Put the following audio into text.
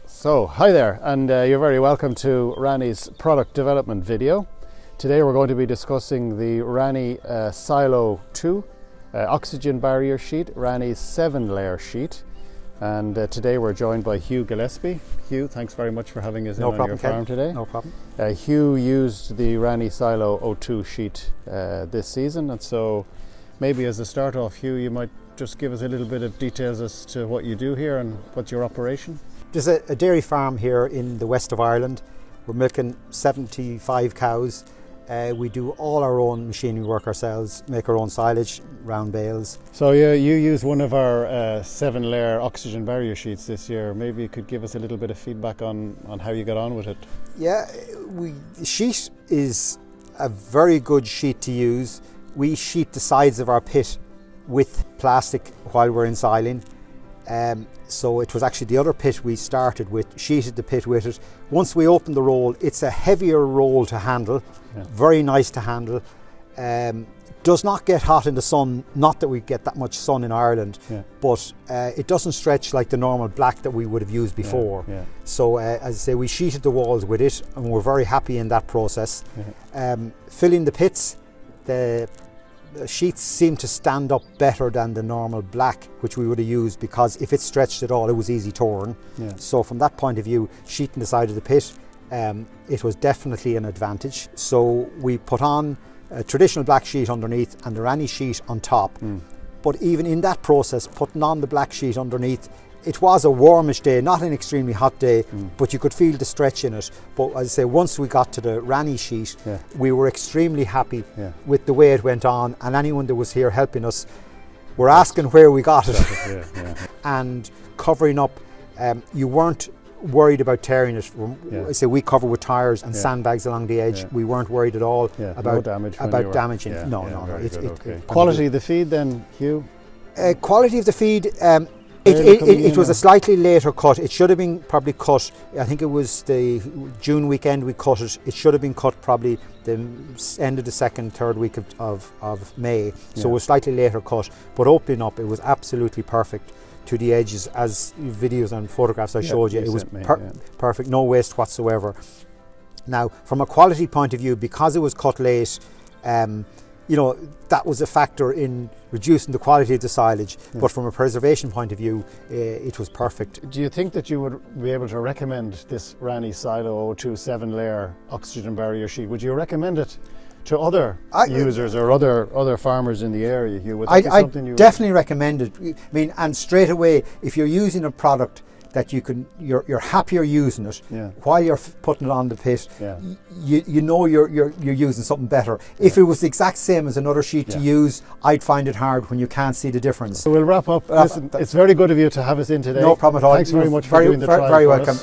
So, hi there, and you're very welcome to Rani's product development video. Today we're going to be discussing the RaniSilO₂ oxygen barrier sheet, Rani's 7-layer sheet. And today we're joined by Hugh Gillespie. Hugh, thanks very much for having us on your farm today. No problem. Hugh used the RaniSilO₂ sheet this season, and so maybe as a start off, Hugh, you might just give us a little bit of details as to what you do here and what's your operation. There's a dairy farm here in the west of Ireland. We're milking 75 cows. We do all our own machinery work ourselves, make our own silage, round bales. So you use one of our 7-layer oxygen barrier sheets this year. Maybe you could give us a little bit of feedback on how you got on with it. Yeah, the sheet is a very good sheet to use. We sheet the sides of our pit with plastic while we're ensiling. So it was actually the other pit we started with, sheeted the pit with it. Once we opened the roll, it's a heavier roll to handle, very nice to handle. Does not get hot in the sun, not that we get that much sun in Ireland, but it doesn't stretch like the normal black that we would have used before. So as I say, we sheeted the walls with it and we're very happy in that process. Filling the pits, the sheets seem to stand up better than the normal black which we would have used, because if it stretched at all it was easy torn. So from that point of view, sheeting the side of the pit, it was definitely an advantage. So we put on a traditional black sheet underneath and the Rani sheet on top. But even in that process, putting on the black sheet underneath, it was a warmish day, not an extremely hot day, but you could feel the stretch in it. But as I say, once we got to the Rani sheet, we were extremely happy with the way it went on, and anyone that was here helping us were asking where we got it. And covering up, you weren't worried about tearing it. I say we cover with tires and sandbags along the edge. We weren't worried at all about damaging. No. Quality of the feed then, Hugh? Quality of the feed, it was a slightly later cut. It should have been probably cut, I think it was the June weekend we cut it. It should have been cut probably the end of the second, third week of May. So it was slightly later cut, but opening up, it was absolutely perfect to the edges. As videos and photographs I showed you, it was perfect, no waste whatsoever. Now, from a quality point of view, because it was cut late, you know, that was a factor in reducing the quality of the silage, but from a preservation point of view, it was perfect. Do you think that you would be able to recommend this RaniSilO₂ 7-layer oxygen barrier sheet? Would you recommend it to other users or other farmers in the area, Hugh? Would that be something you definitely recommend it. I mean, and straight away, if you're using a product that you're happier using it while you're putting it on the pit, you know you're using something better. If it was the exact same as another sheet to use, I'd find it hard when you can't see the difference. So we'll wrap up. Listen, it's very good of you to have us in today. No problem at all. Thanks very much for doing the trial. Very welcome.